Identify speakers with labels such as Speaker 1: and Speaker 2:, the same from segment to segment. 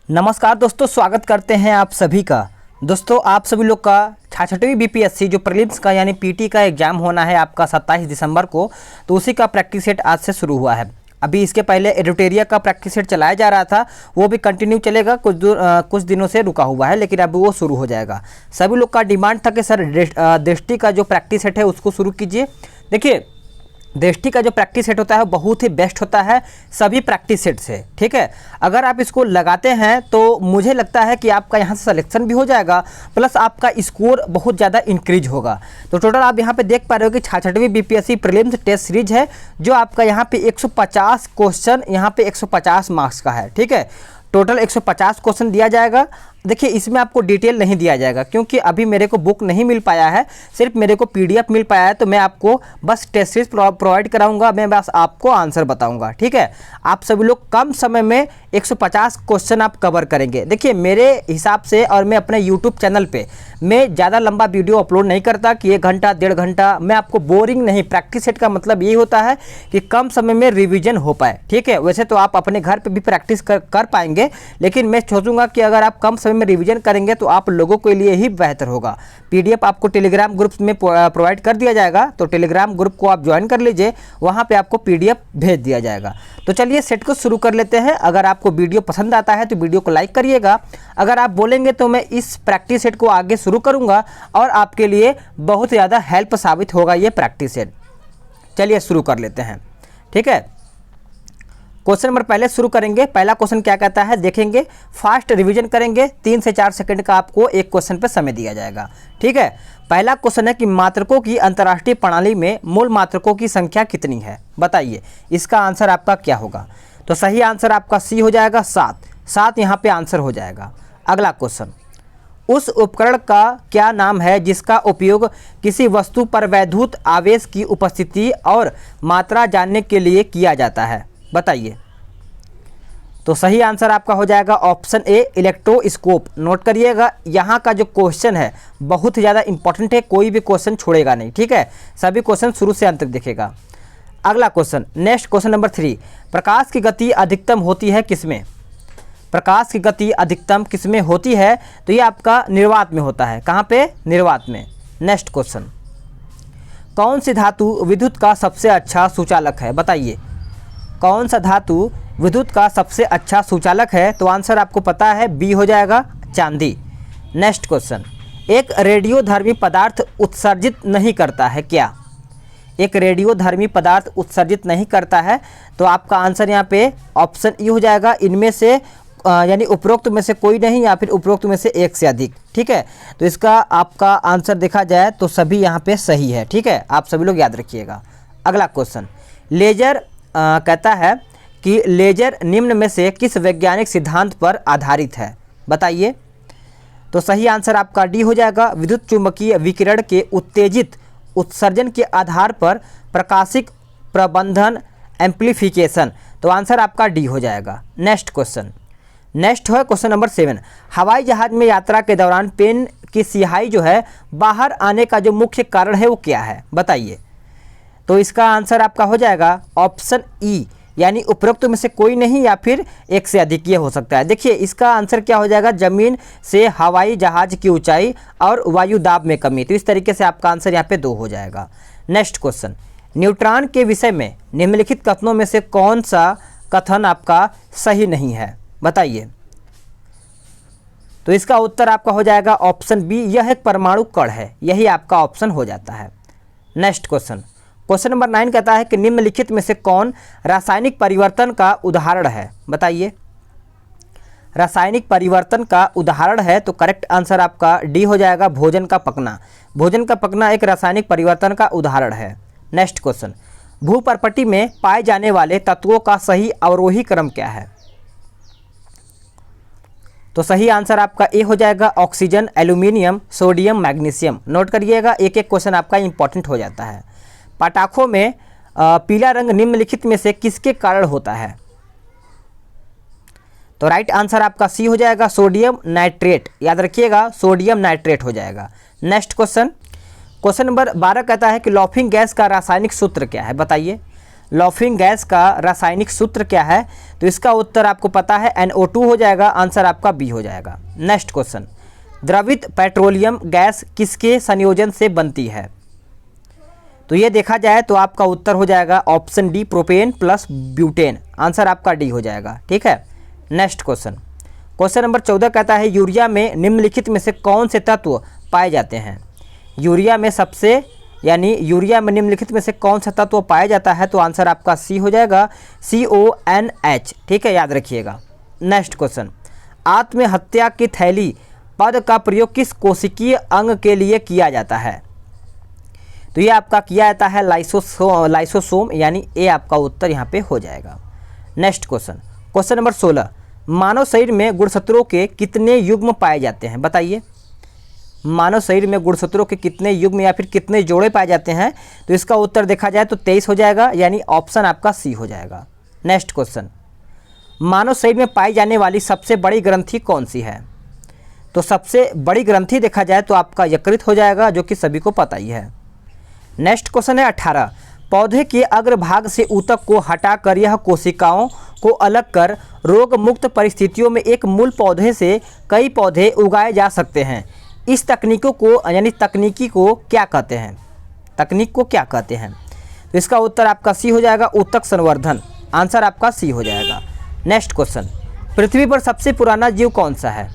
Speaker 1: नमस्कार दोस्तों, स्वागत करते हैं आप सभी का। दोस्तों आप सभी लोग का 66वीं बीपीएससी जो प्रीलिम्स का यानी पीटी का एग्जाम होना है आपका 27 दिसंबर को, तो उसी का प्रैक्टिस सेट आज से शुरू हुआ है। अभी इसके पहले एडिटोरिया का प्रैक्टिस सेट चलाया जा रहा था, वो भी कंटिन्यू चलेगा, कुछ दिनों से रुका हुआ है, लेकिन अब वो शुरू हो जाएगा। सभी लोग का डिमांड था कि सर दृष्टि का जो प्रैक्टिस सेट है उसको शुरू कीजिए। देखिए दृष्टि का जो प्रैक्टिस सेट होता है वो बहुत ही बेस्ट होता है सभी प्रैक्टिस सेट से, ठीक है। अगर आप इसको लगाते हैं तो मुझे लगता है कि आपका यहाँ से सिलेक्शन भी हो जाएगा, प्लस आपका स्कोर बहुत ज़्यादा इंक्रीज होगा। तो टोटल आप यहाँ पे देख पा रहे हो कि 66वीं बीपीएससी प्रीलिम्स टेस्ट सीरीज है, जो आपका यहाँ पे 150 क्वेश्चन, यहाँ पे 150 मार्क्स का है, ठीक है। टोटल 150 क्वेश्चन दिया जाएगा। देखिए इसमें आपको डिटेल नहीं दिया जाएगा क्योंकि अभी मेरे को बुक नहीं मिल पाया है, सिर्फ मेरे को पीडीएफ मिल पाया है, तो मैं आपको बस टेस्ट सीरीज प्रोवाइड कराऊंगा, मैं बस आपको आंसर बताऊंगा, ठीक है। आप सभी लोग कम समय में 150 क्वेश्चन आप कवर करेंगे। देखिए मेरे हिसाब से, और मैं अपने यूट्यूब चैनल पे मैं ज़्यादा लंबा वीडियो अपलोड नहीं करता कि 1 घंटा 1.5 घंटा, मैं आपको बोरिंग नहीं। प्रैक्टिस सेट का मतलब यही होता है कि कम समय में रिविजन हो पाए, ठीक है। वैसे तो आप अपने घर पर भी प्रैक्टिस कर पाएंगे, लेकिन मैं सोचूंगा कि अगर आप कम समय में रिवीजन करेंगे तो आप लोगों के लिए ही बेहतर होगा। पीडीएफ आपको टेलीग्राम ग्रुप में प्रोवाइड कर दिया जाएगा, तो टेलीग्राम ग्रुप को आप ज्वाइन कर लीजिए, वहां पे आपको पीडीएफ भेज दिया जाएगा। तो चलिए सेट को शुरू कर लेते हैं। अगर आपको वीडियो पसंद आता है तो वीडियो को लाइक करिएगा। अगर आप बोलेंगे तो मैं इस प्रैक्टिस सेट को आगे शुरू करूंगा और आपके लिए बहुत ज़्यादा हेल्प साबित होगा ये प्रैक्टिस सेट। चलिए शुरू कर लेते हैं, ठीक है। क्वेश्चन नंबर पहले शुरू करेंगे। पहला क्वेश्चन क्या कहता है देखेंगे। फास्ट रिवीजन करेंगे, 3 से 4 सेकंड का आपको एक क्वेश्चन पे समय दिया जाएगा, ठीक है। पहला क्वेश्चन है कि मात्रकों की अंतर्राष्ट्रीय प्रणाली में मूल मात्रकों की संख्या कितनी है, बताइए। इसका आंसर आपका क्या होगा? तो सही आंसर आपका सी हो जाएगा, 7 यहाँ पे आंसर हो जाएगा। अगला क्वेश्चन, उस उपकरण का क्या नाम है जिसका उपयोग किसी वस्तु पर वैद्युत आवेश की उपस्थिति और मात्रा जानने के लिए किया जाता है, बताइए। तो सही आंसर आपका हो जाएगा ऑप्शन ए, इलेक्ट्रोस्कोप। नोट करिएगा, यहाँ का जो क्वेश्चन है बहुत ही ज़्यादा इंपॉर्टेंट है, कोई भी क्वेश्चन छोड़ेगा नहीं, ठीक है। सभी क्वेश्चन शुरू से अंत तक देखेगा। अगला क्वेश्चन, नेक्स्ट क्वेश्चन नंबर 3, प्रकाश की गति अधिकतम होती है किसमें? प्रकाश की गति अधिकतम किसमें होती है? तो ये आपका निर्वात में होता है। कहाँ पे? निर्वात में। नेक्स्ट क्वेश्चन, कौन सी धातु विद्युत का सबसे अच्छा सुचालक है, बताइए। कौन सा धातु विद्युत का सबसे अच्छा सुचालक है? तो आंसर आपको पता है, बी हो जाएगा, चांदी। नेक्स्ट क्वेश्चन, एक रेडियोधर्मी पदार्थ उत्सर्जित नहीं करता है क्या? एक रेडियोधर्मी पदार्थ उत्सर्जित नहीं करता है, तो आपका आंसर यहाँ पे ऑप्शन ई हो जाएगा, इनमें से यानी उपरोक्त में से कोई नहीं या फिर उपरोक्त में से एक से अधिक, ठीक है। तो इसका आपका आंसर देखा जाए तो सभी यहाँ पे सही है, ठीक है। आप सभी लोग याद रखिएगा। अगला क्वेश्चन, लेजर कहता है कि लेजर निम्न में से किस वैज्ञानिक सिद्धांत पर आधारित है, बताइए। तो सही आंसर आपका डी हो जाएगा, विद्युत चुम्बकीय विकिरण के उत्तेजित उत्सर्जन के आधार पर प्रकाशिक प्रबंधन एम्प्लीफिकेशन। तो आंसर आपका डी हो जाएगा। नेक्स्ट क्वेश्चन, नेक्स्ट है क्वेश्चन नंबर 7, हवाई जहाज में यात्रा के दौरान पेन की स्याही जो है बाहर आने का जो मुख्य कारण है वो क्या है, बताइए। तो इसका आंसर आपका हो जाएगा ऑप्शन ई, यानी उपरोक्त में से कोई नहीं या फिर एक से अधिक, ये हो सकता है। देखिए इसका आंसर क्या हो जाएगा, जमीन से हवाई जहाज की ऊंचाई और वायु दाब में कमी। तो इस तरीके से आपका आंसर यहाँ पे 2 हो जाएगा। नेक्स्ट क्वेश्चन, न्यूट्रॉन के विषय में निम्नलिखित कथनों में से कौन सा कथन आपका सही नहीं है, बताइए। तो इसका उत्तर आपका हो जाएगा ऑप्शन बी, यह एक परमाणु कण है, यही आपका ऑप्शन हो जाता है। नेक्स्ट क्वेश्चन, क्वेश्चन नंबर 9 कहता है कि निम्नलिखित में से कौन रासायनिक परिवर्तन का उदाहरण है, बताइए। रासायनिक परिवर्तन का उदाहरण है, तो करेक्ट आंसर आपका डी हो जाएगा, भोजन का पकना। भोजन का पकना एक रासायनिक परिवर्तन का उदाहरण है। नेक्स्ट क्वेश्चन, भूपर्पटी में पाए जाने वाले तत्वों का सही अवरोही क्रम क्या है? तो सही आंसर आपका ए हो जाएगा, oxygen, aluminium, sodium, magnesium. Note करिएगा, एक एक क्वेश्चन आपका इंपॉर्टेंट हो जाता है। पटाखों में पीला रंग निम्नलिखित में से किसके कारण होता है? तो राइट आंसर आपका सी हो जाएगा, सोडियम नाइट्रेट। याद रखिएगा, सोडियम नाइट्रेट हो जाएगा। नेक्स्ट क्वेश्चन, क्वेश्चन नंबर 12 कहता है कि लॉफिंग गैस का रासायनिक सूत्र क्या है, बताइए। लॉफिंग गैस का रासायनिक सूत्र क्या है? तो इसका उत्तर आपको पता है NO2 हो जाएगा, आंसर आपका बी हो जाएगा। नेक्स्ट क्वेश्चन, द्रवित पेट्रोलियम गैस किसके संयोजन से बनती है? तो ये देखा जाए तो आपका उत्तर हो जाएगा option D, propane plus butane, answer आपका डी हो जाएगा। ठीक है, नेक्स्ट क्वेश्चन, क्वेश्चन नंबर 14 कहता है यूरिया में निम्नलिखित में से कौन से तत्व पाए जाते हैं? यूरिया में यूरिया में निम्नलिखित में से कौन सा तत्व पाया जाता है? तो आंसर आपका सी हो जाएगा, CONH। ठीक है, याद रखिएगा। नेक्स्ट क्वेश्चन, आत्महत्या की थैली पद का प्रयोग किस कोशिकीय अंग के लिए किया जाता है? तो ये आपका किया जाता है लाइसोसोम, यानी ए आपका उत्तर यहाँ पे हो जाएगा। नेक्स्ट क्वेश्चन, क्वेश्चन नंबर 16, मानव शरीर में गुणसूत्रों के कितने युग्म पाए जाते हैं? बताइए, मानव शरीर में गुणसूत्रों के कितने युग्म या फिर कितने जोड़े पाए जाते हैं? तो इसका उत्तर देखा जाए तो 23 हो जाएगा, यानी ऑप्शन आपका सी हो जाएगा। नेक्स्ट क्वेश्चन, मानव शरीर में पाई जाने वाली सबसे बड़ी ग्रंथि कौन सी है? तो सबसे बड़ी ग्रंथि देखा जाए तो आपका यकृत हो जाएगा, जो कि सभी को पता ही है। नेक्स्ट क्वेश्चन है 18, पौधे के अग्रभाग से ऊतक को हटाकर यह कोशिकाओं को अलग कर रोग मुक्त परिस्थितियों में एक मूल पौधे से कई पौधे उगाए जा सकते हैं। इस तकनीकों को यानी तकनीकी को क्या कहते हैं? तकनीक को क्या कहते हैं? तो इसका उत्तर आपका सी हो जाएगा, ऊतक संवर्धन, आंसर आपका सी हो जाएगा। नेक्स्ट क्वेश्चन, पृथ्वी पर सबसे पुराना जीव कौन सा है?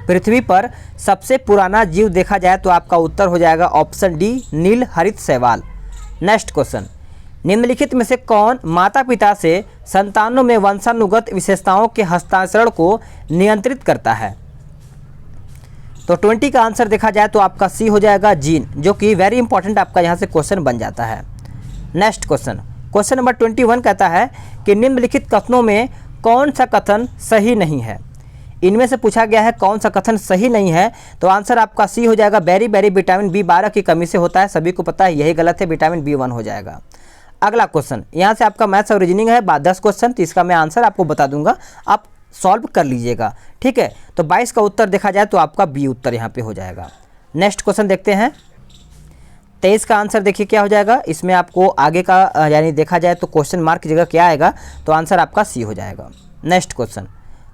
Speaker 1: पृथ्वी पर सबसे पुराना जीव देखा जाए तो आपका उत्तर हो जाएगा ऑप्शन डी, नील हरित शैवाल। नेक्स्ट क्वेश्चन, निम्नलिखित में से कौन माता पिता से संतानों में वंशानुगत विशेषताओं के हस्तांतरण को नियंत्रित करता है? तो 20 का आंसर देखा जाए तो आपका सी हो जाएगा, जीन, जो कि वेरी इंपॉर्टेंट आपका यहाँ से क्वेश्चन बन जाता है। नेक्स्ट क्वेश्चन, क्वेश्चन नंबर 21 कहता है कि निम्नलिखित कथनों में कौन सा कथन सही नहीं है? इनमें से पूछा गया है कौन सा कथन सही नहीं है, तो आंसर आपका सी हो जाएगा, बेरी बेरी विटामिन B12 की कमी से होता है, सभी को पता है, यही गलत है, विटामिन B1 हो जाएगा। अगला क्वेश्चन, यहाँ से आपका मैथ्स और रीजनिंग है, 10 क्वेश्चन, तो इसका मैं आंसर आपको बता दूंगा, आप सॉल्व कर लीजिएगा। ठीक है, तो 22 का उत्तर देखा जाए तो आपका बी उत्तर यहाँ पे हो जाएगा। नेक्स्ट क्वेश्चन देखते हैं, 23 का आंसर देखिए क्या हो जाएगा। इसमें आपको आगे का यानी देखा जाए तो क्वेश्चन मार्क की जगह क्या आएगा, तो आंसर आपका सी हो जाएगा। नेक्स्ट क्वेश्चन,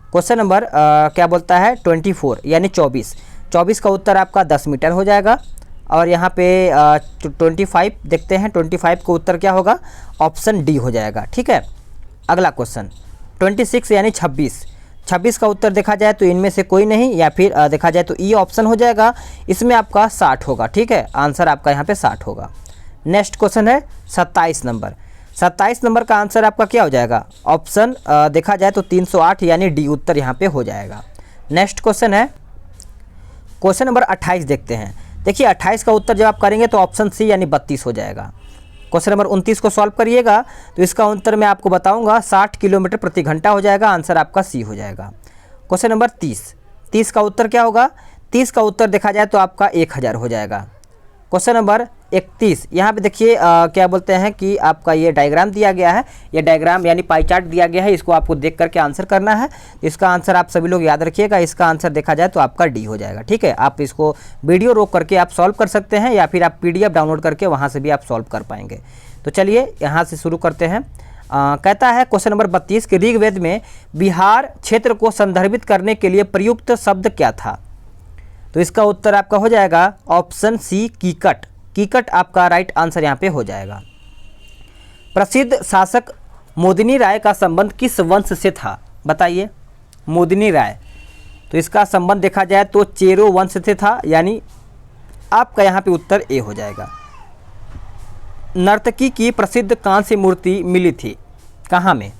Speaker 1: क्वेश्चन नंबर क्या बोलता है 24 यानी 24 का उत्तर आपका 10 मीटर हो जाएगा। और यहाँ पे 25 देखते हैं, 25 का उत्तर क्या होगा, ऑप्शन डी हो जाएगा। ठीक है, अगला क्वेश्चन 26 यानी 26 का उत्तर देखा जाए तो इनमें से कोई नहीं, या फिर देखा जाए तो ई ऑप्शन हो जाएगा, इसमें आपका 60 होगा। ठीक है, आंसर आपका यहाँ पे 60 होगा। नेक्स्ट क्वेश्चन है 27 नंबर का आंसर आपका क्या हो जाएगा, ऑप्शन देखा जाए तो 308 यानी डी उत्तर यहाँ पे हो जाएगा। नेक्स्ट क्वेश्चन है क्वेश्चन नंबर 28 देखते हैं। देखिए 28 का उत्तर जब आप करेंगे तो ऑप्शन सी यानी 32 हो जाएगा। क्वेश्चन नंबर 29 को सॉल्व करिएगा तो इसका उत्तर मैं आपको बताऊंगा 60 किलोमीटर प्रति घंटा हो जाएगा, आंसर आपका सी हो जाएगा। क्वेश्चन नंबर 30 का उत्तर क्या होगा, 30 का उत्तर देखा जाए तो आपका 1000 हो जाएगा। क्वेश्चन नंबर 31 यहाँ पे देखिए क्या बोलते हैं कि आपका ये डायग्राम दिया गया है, ये डायग्राम यानी पाई चार्ट दिया गया है, इसको आपको देख करके आंसर करना है। इसका आंसर आप सभी लोग याद रखिएगा, इसका आंसर देखा जाए तो आपका डी हो जाएगा। ठीक है, आप इसको वीडियो रोक करके आप सॉल्व कर सकते हैं, या फिर आप PDF डाउनलोड करके वहाँ से भी आप सॉल्व कर पाएंगे। तो चलिए यहाँ से शुरू करते हैं। कहता है क्वेश्चन नंबर 32 कि ऋग्वेद में बिहार क्षेत्र को संदर्भित करने के लिए प्रयुक्त शब्द क्या था? तो इसका उत्तर आपका हो जाएगा ऑप्शन सी, कीकट आपका राइट आंसर यहाँ पे हो जाएगा। प्रसिद्ध शासक मोदिनी राय का संबंध किस वंश से था? बताइए, मोदिनी राय, तो इसका संबंध देखा जाए तो चेरो वंश से था, यानी आपका यहाँ पे उत्तर ए हो जाएगा। नर्तकी की प्रसिद्ध कांस्य मूर्ति मिली थी कहाँ में?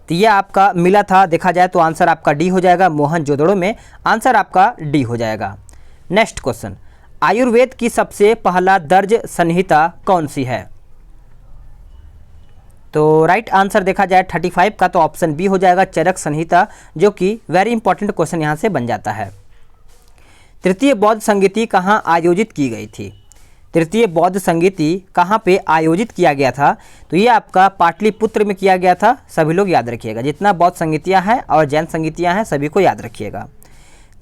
Speaker 1: तो ये आपका मिला था देखा जाए तो आंसर आपका डी हो जाएगा, मोहनजोदड़ो में, आंसर आपका डी हो जाएगा। नेक्स्ट क्वेश्चन, आयुर्वेद की सबसे पहला दर्ज संहिता कौन सी है? तो राइट आंसर देखा जाए 35 का तो ऑप्शन बी हो जाएगा, चरक संहिता, जो कि वेरी इंपॉर्टेंट क्वेश्चन यहाँ से बन जाता है। तृतीय बौद्ध संगीति कहाँ आयोजित की गई थी? तृतीय बौद्ध संगीति कहाँ पे आयोजित किया गया था? तो ये आपका पाटलिपुत्र में किया गया था, सभी लोग याद रखिएगा। जितना बौद्ध संगीतियाँ हैं और जैन संगीतियाँ हैं सभी को याद रखिएगा।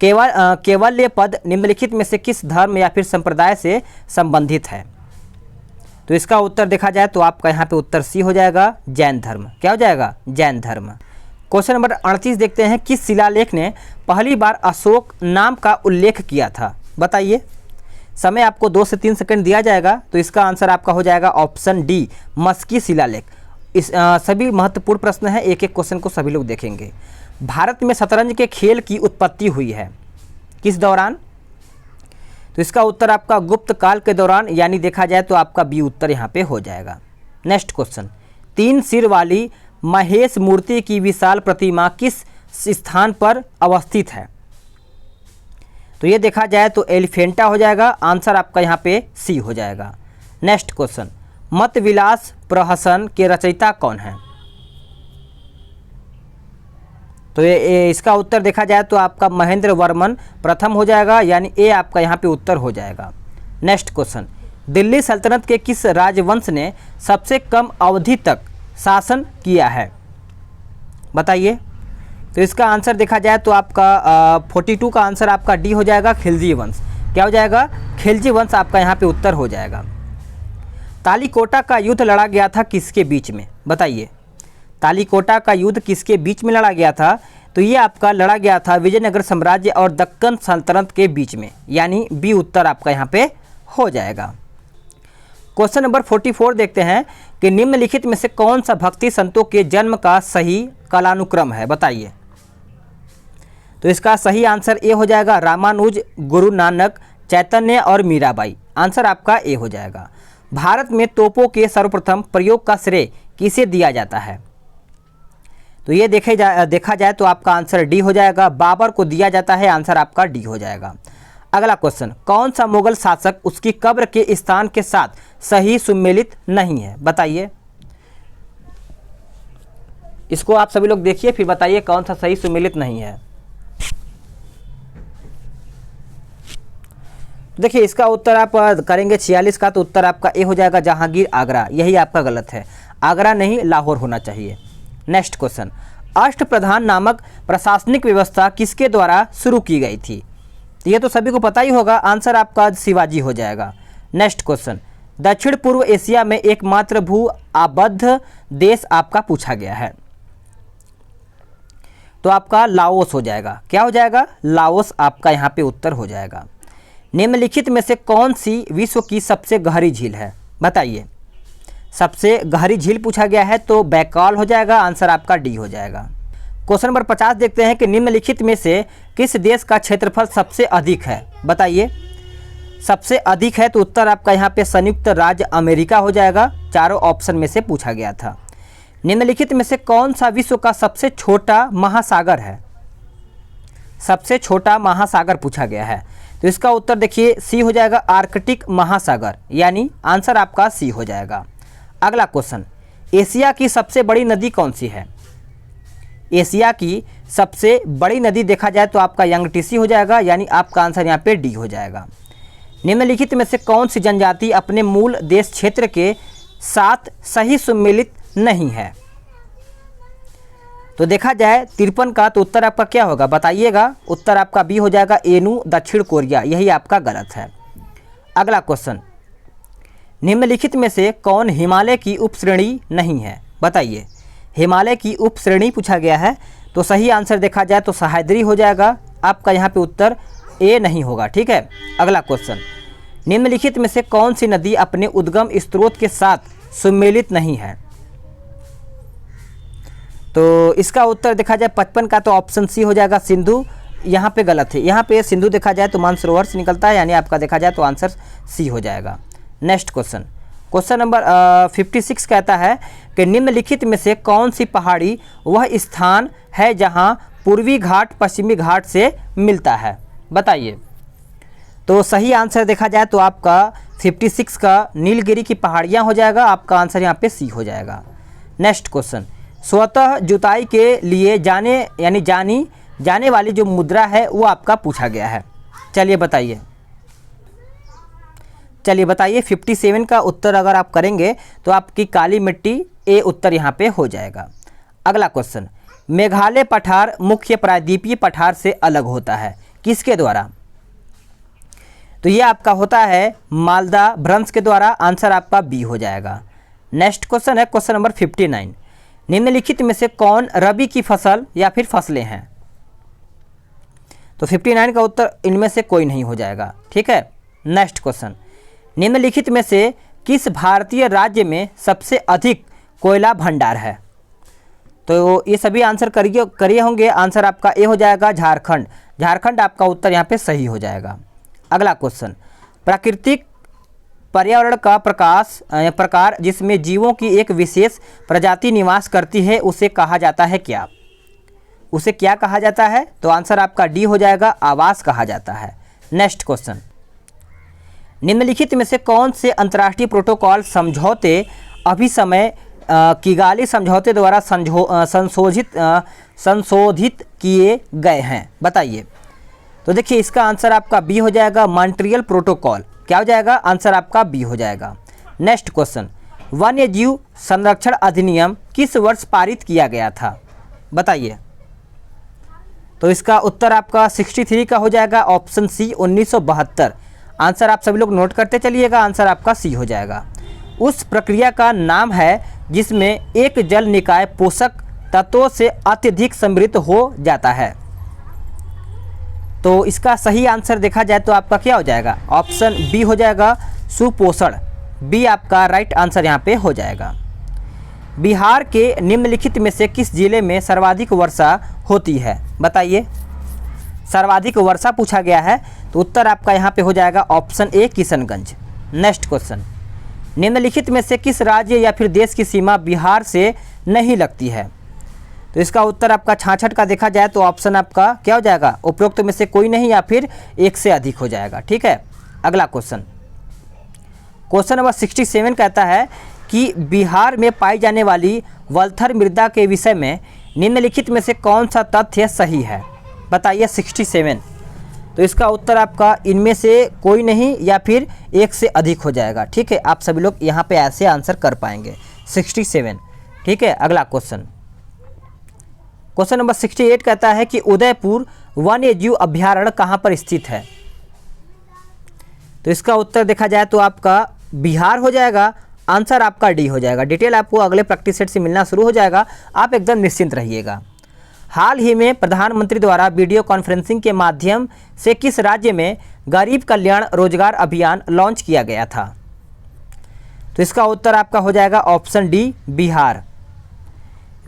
Speaker 1: केवल्य पद निम्नलिखित में से किस धर्म या फिर संप्रदाय से संबंधित है? तो इसका उत्तर देखा जाए तो आपका यहाँ पे उत्तर सी हो जाएगा, जैन धर्म। क्या हो जाएगा? जैन धर्म। क्वेश्चन नंबर 38 देखते हैं, किस शिलालेख ने पहली बार अशोक नाम का उल्लेख किया था? बताइए। समय आपको 2 से 3 सेकंड दिया जाएगा। तो इसका आंसर आपका हो जाएगा ऑप्शन डी, मस्की शिलालेख। इस सभी महत्वपूर्ण प्रश्न हैं, एक एक क्वेश्चन को सभी लोग देखेंगे। भारत में शतरंज के खेल की उत्पत्ति हुई है किस दौरान? तो इसका उत्तर आपका गुप्त काल के दौरान, यानी देखा जाए तो आपका बी उत्तर यहाँ पे हो जाएगा। नेक्स्ट क्वेश्चन, 3 सिर वाली महेश मूर्ति की विशाल प्रतिमा किस स्थान पर अवस्थित है? तो ये देखा जाए तो एलिफेंटा हो जाएगा, आंसर आपका यहाँ पे सी हो जाएगा। नेक्स्ट क्वेश्चन, मत विलास प्रहसन के रचयिता कौन है? तो ये इसका उत्तर देखा जाए तो आपका महेंद्र वर्मन प्रथम हो जाएगा, यानी ए आपका यहाँ पे उत्तर हो जाएगा। नेक्स्ट क्वेश्चन, दिल्ली सल्तनत के किस राजवंश ने सबसे कम अवधि तक शासन किया है? बताइए। तो इसका आंसर देखा जाए तो आपका 42 का आंसर आपका डी हो जाएगा, खिलजी वंश। क्या हो जाएगा? खिलजी वंश आपका यहाँ पे उत्तर हो जाएगा। तालीकोटा का युद्ध लड़ा गया था किसके बीच में? बताइए। तालीकोटा का युद्ध किसके बीच में लड़ा गया था? तो ये आपका लड़ा गया था विजयनगर साम्राज्य और दक्कन सल्तनत के बीच में, यानी बी उत्तर आपका यहाँ पे हो जाएगा। क्वेश्चन नंबर 44 देखते हैं कि निम्नलिखित में से कौन सा भक्ति संतों के जन्म का सही कालानुक्रम है? बताइए। तो इसका सही आंसर ए हो जाएगा, रामानुज, गुरु नानक, चैतन्य और मीराबाई। आंसर आपका ए हो जाएगा। भारत में तोपों के सर्वप्रथम प्रयोग का श्रेय किसे दिया जाता है? तो ये देखा जाए तो आपका आंसर डी हो जाएगा, बाबर को दिया जाता है। आंसर आपका डी हो जाएगा। अगला क्वेश्चन, कौन सा मुगल शासक उसकी कब्र के स्थान के साथ सही सुमेलित नहीं है? बताइए। इसको आप सभी लोग देखिए, फिर बताइए कौन सा सही सुमेलित नहीं है। देखिए इसका उत्तर आप करेंगे 46 का, तो उत्तर आपका ए हो जाएगा, जहांगीर आगरा। यही आपका गलत है, आगरा नहीं लाहौर होना चाहिए। नेक्स्ट क्वेश्चन, अष्टप्रधान नामक प्रशासनिक व्यवस्था किसके द्वारा शुरू की गई थी? ये तो सभी को पता ही होगा, आंसर आपका शिवाजी हो जाएगा। नेक्स्ट क्वेश्चन, दक्षिण पूर्व एशिया में एकमात्र भू आबद्ध देश आपका पूछा गया है, तो आपका लाओस हो जाएगा। क्या हो जाएगा? लाओस आपका यहाँ पे उत्तर हो जाएगा। निम्नलिखित में से कौन सी विश्व की सबसे गहरी झील है? बताइए। सबसे गहरी झील पूछा गया है तो बैकाल हो जाएगा, आंसर आपका डी हो जाएगा। क्वेश्चन नंबर 50 देखते हैं कि निम्नलिखित में से किस देश का क्षेत्रफल सबसे अधिक है? बताइए। सबसे अधिक है तो उत्तर आपका यहाँ पे संयुक्त राज्य अमेरिका हो जाएगा, चारों ऑप्शन में से पूछा गया था। निम्नलिखित में से कौन सा विश्व का सबसे छोटा महासागर है? सबसे छोटा महासागर पूछा गया है, तो इसका उत्तर देखिए सी हो जाएगा, आर्कटिक महासागर, यानी आंसर आपका सी हो जाएगा। अगला क्वेश्चन, एशिया की सबसे बड़ी नदी कौन सी है? एशिया की सबसे बड़ी नदी देखा जाए तो आपका यंगटीसी हो जाएगा, यानी आपका आंसर यहाँ पे डी हो जाएगा। निम्नलिखित में से कौन सी जनजाति अपने मूल देश क्षेत्र के साथ सही सुमेलित नहीं है? तो देखा जाए 53 का, तो उत्तर आपका क्या होगा? बताइएगा। उत्तर आपका बी हो जाएगा, एनु, दक्षिण कोरिया। यही आपका गलत है। अगला क्वेश्चन, निम्नलिखित में से कौन हिमालय की उपश्रेणी नहीं है? बताइए। हिमालय की उपश्रेणी पूछा गया है, तो सही आंसर देखा जाए तो सह्याद्री हो जाएगा। आपका यहाँ पे उत्तर ए नहीं होगा, ठीक है। अगला क्वेश्चन, निम्नलिखित में से कौन सी नदी अपने उद्गम स्रोत के साथ सुमेलित नहीं है? तो इसका उत्तर देखा जाए 55 का, तो ऑप्शन सी हो जाएगा, सिंधु। यहाँ पे गलत है, यहाँ पे सिंधु देखा जाए तो मानसरोवर से निकलता है, यानी आपका देखा जाए तो आंसर सी हो जाएगा। नेक्स्ट क्वेश्चन, क्वेश्चन नंबर 56 कहता है कि निम्नलिखित में से कौन सी पहाड़ी वह स्थान है जहाँ पूर्वी घाट पश्चिमी घाट से मिलता है? बताइए। तो सही आंसर देखा जाए तो आपका 56 का नीलगिरी की पहाड़ियाँ हो जाएगा। आपका आंसर यहाँ पे सी हो जाएगा। नेक्स्ट क्वेश्चन, स्वतः जुताई के लिए जानी जाने वाली जो मुद्रा है वो आपका पूछा गया है। चलिए बताइए। 57 का उत्तर अगर आप करेंगे तो आपकी काली मिट्टी, ए उत्तर यहाँ पे हो जाएगा। अगला क्वेश्चन, मेघालय पठार मुख्य प्रायद्वीपीय पठार से अलग होता है, किसके द्वारा? तो ये आपका होता है मालदा भ्रंश के द्वारा। आंसर आपका बी हो जाएगा। नेक्स्ट क्वेश्चन है क्वेश्चन नंबर 59। निम्नलिखित में से कौन रबी की फसल या फिर फसलें हैं? तो 59 का उत्तर इनमें से कोई नहीं हो जाएगा, ठीक है। नेक्स्ट क्वेश्चन, निम्नलिखित में से किस भारतीय राज्य में सबसे अधिक कोयला भंडार है? तो ये सभी आंसर करिए होंगे। आंसर आपका ए हो जाएगा, झारखंड। झारखंड आपका उत्तर यहाँ पे सही हो जाएगा। अगला क्वेश्चन, प्राकृतिक पर्यावरण का प्रकार जिसमें जीवों की एक विशेष प्रजाति निवास करती है उसे कहा जाता है क्या? उसे क्या कहा जाता है? तो आंसर आपका डी हो जाएगा, आवास कहा जाता है। नेक्स्ट क्वेश्चन, निम्नलिखित में से कौन से अंतर्राष्ट्रीय प्रोटोकॉल समझौते अभी समय किगाली समझौते द्वारा संशोधित किए गए हैं? बताइए। तो देखिए इसका आंसर आपका बी हो जाएगा, मॉन्ट्रियल प्रोटोकॉल। क्या हो जाएगा? आंसर आपका बी हो जाएगा। नेक्स्ट क्वेश्चन, वन्य जीव संरक्षण अधिनियम किस वर्ष पारित किया गया था? बताइए। तो इसका उत्तर आपका 63 का हो जाएगा, ऑप्शन सी 1972। आंसर आप सभी लोग नोट करते चलिएगा, आंसर आपका सी हो जाएगा। उस प्रक्रिया का नाम है जिसमें एक जल निकाय पोषक तत्वों से अत्यधिक समृद्ध हो जाता है। तो इसका सही आंसर देखा जाए तो आपका क्या हो जाएगा? ऑप्शन बी हो जाएगा, सुपोषण। बी आपका राइट आंसर यहाँ पे हो जाएगा। बिहार के निम्नलिखित में से किस जिले में सर्वाधिक वर्षा होती है? बताइए। सर्वाधिक वर्षा पूछा गया है, तो उत्तर आपका यहाँ पे हो जाएगा option A, Kishanganj. Next question, निम्नलिखित में से किस राज्य या फिर देश की सीमा बिहार से नहीं लगती है? तो इसका उत्तर आपका 66 का देखा जाए तो ऑप्शन आपका क्या हो जाएगा? उपरोक्त में से कोई नहीं या फिर एक से अधिक हो जाएगा, ठीक है। अगला क्वेश्चन, क्वेश्चन नंबर 67 कहता है कि बिहार में पाई जाने वाली वल्थर मृदा के विषय में निम्नलिखित में से कौन सा तथ्य सही है? बताइए। 67, तो इसका उत्तर आपका इनमें से कोई नहीं या फिर एक से अधिक हो जाएगा, ठीक है। आप सभी लोग यहाँ पे ऐसे आंसर कर पाएंगे, 67, ठीक है। अगला क्वेश्चन, क्वेश्चन नंबर 68 कहता है कि उदयपुर वन्य जीव अभ्यारण्य कहाँ पर स्थित है? तो इसका उत्तर देखा जाए तो आपका बिहार हो जाएगा। आंसर आपका डी हो जाएगा। डिटेल आपको अगले प्रैक्टिस सेट से मिलना शुरू हो जाएगा, आप एकदम निश्चिंत रहिएगा। हाल ही में प्रधानमंत्री द्वारा वीडियो कॉन्फ्रेंसिंग के माध्यम से किस राज्य में गरीब कल्याण रोजगार अभियान लॉन्च किया गया था? तो इसका उत्तर आपका हो जाएगा ऑप्शन डी, बिहार।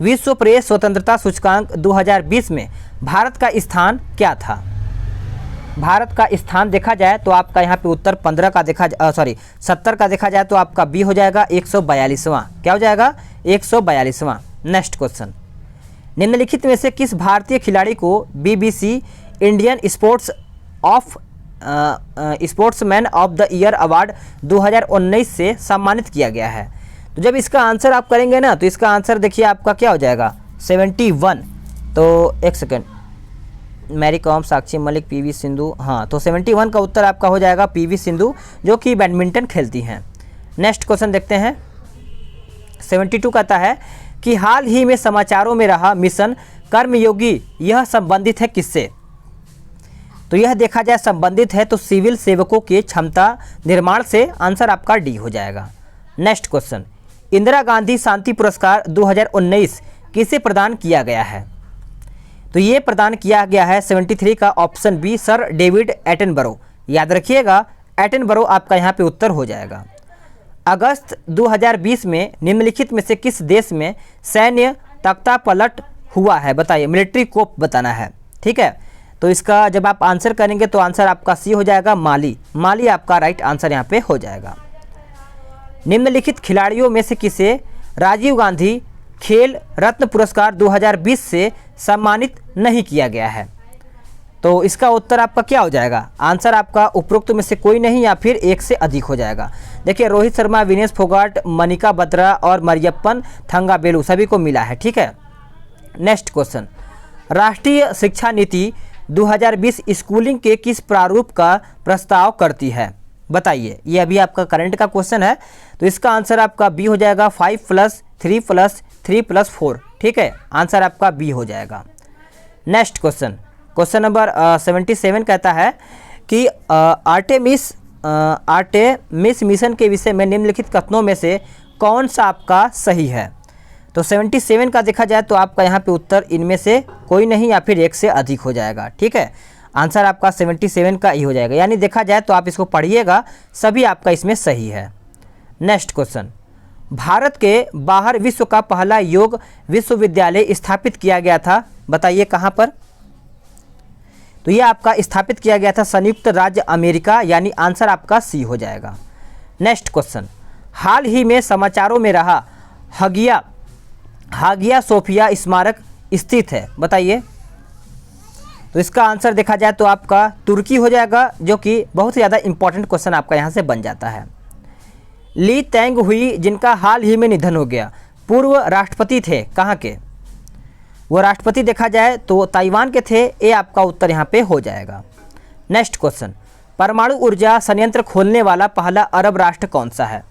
Speaker 1: विश्व प्रेस स्वतंत्रता सूचकांक 2020 में भारत का स्थान क्या था? भारत का स्थान देखा जाए तो आपका यहाँ पे उत्तर 70 का देखा जाए तो आपका बी हो जाएगा, 142वां। क्या हो जाएगा? 142वां। नेक्स्ट क्वेश्चन, निम्नलिखित में से किस भारतीय खिलाड़ी को BBC Indian sportsman of the year award 2019 से सम्मानित किया गया है? तो जब इसका आंसर आप करेंगे ना तो इसका आंसर देखिए आपका क्या हो जाएगा? 71। तो एक second, Mary com, Sakshi Malik, PV Sindhu. हाँ, तो 71 का उत्तर आपका हो जाएगा PV सिंधु, जो कि बैडमिंटन खेलती हैं। नेक्स्ट क्वेश्चन देखते हैं। 72 कहता है कि हाल ही में समाचारों में रहा मिशन कर्मयोगी, यह संबंधित है किससे? तो यह देखा जाए संबंधित है तो सिविल सेवकों के क्षमता निर्माण से। आंसर आपका डी हो जाएगा। नेक्स्ट क्वेश्चन, इंदिरा गांधी शांति पुरस्कार 2019 किसे प्रदान किया गया है? तो ये प्रदान किया गया है 73 का option B, sir David Attenborough. याद रखिएगा, एटनबरो आपका यहाँ पे उत्तर हो जाएगा। अगस्त 2020 में निम्नलिखित में से किस देश में सैन्य तख्ता पलट हुआ है? बताइए। मिलिट्री कोप बताना है, ठीक है। तो इसका जब आप आंसर करेंगे तो आंसर आपका सी हो जाएगा, माली। माली आपका राइट आंसर यहाँ पे हो जाएगा। निम्नलिखित खिलाड़ियों में से किसे राजीव गांधी खेल रत्न पुरस्कार 2020 से सम्मानित नहीं किया गया है? तो इसका उत्तर आपका क्या हो जाएगा? आंसर आपका उपरोक्त में से कोई नहीं या फिर एक से अधिक हो जाएगा। देखिए, रोहित शर्मा, विनेश फोगाट, मनिका बत्रा और मरियप्पन थंगाबेलू सभी को मिला है, ठीक है। नेक्स्ट क्वेश्चन, राष्ट्रीय शिक्षा नीति 2020 स्कूलिंग के किस प्रारूप का प्रस्ताव करती है? बताइए। ये अभी आपका करंट का क्वेश्चन है, तो इसका आंसर आपका बी हो जाएगा, 5+3+3+4, ठीक है। आंसर आपका बी हो जाएगा। नेक्स्ट क्वेश्चन, क्वेश्चन नंबर 77 कहता है कि आर्टेमिस मिशन के विषय में निम्नलिखित कथनों में से कौन सा आपका सही है। तो 77 का देखा जाए तो आपका यहाँ पे उत्तर इनमें से कोई नहीं या फिर एक से अधिक हो जाएगा। ठीक है, आंसर आपका 77 का ही हो जाएगा, यानी देखा जाए तो आप इसको पढ़िएगा, सभी आपका इसमें सही है। नेक्स्ट क्वेश्चन, भारत के बाहर विश्व का पहला योग विश्वविद्यालय स्थापित किया गया था, बताइए कहाँ पर। तो यह आपका स्थापित किया गया था संयुक्त राज्य अमेरिका, यानी आंसर आपका सी हो जाएगा। नेक्स्ट क्वेश्चन, हाल ही में समाचारों में रहा हागिया सोफिया स्मारक स्थित है, बताइए। तो इसका आंसर देखा जाए तो आपका तुर्की हो जाएगा, जो कि बहुत ही ज़्यादा इंपॉर्टेंट क्वेश्चन आपका यहाँ से बन जाता है। ली तेंग हुई, जिनका हाल ही में निधन हो गया, पूर्व राष्ट्रपति थे कहाँ के। वो राष्ट्रपति देखा जाए तो ताइवान के थे, ये आपका उत्तर यहाँ पे हो जाएगा। नेक्स्ट क्वेश्चन, परमाणु ऊर्जा संयंत्र खोलने वाला पहला अरब राष्ट्र कौन सा है।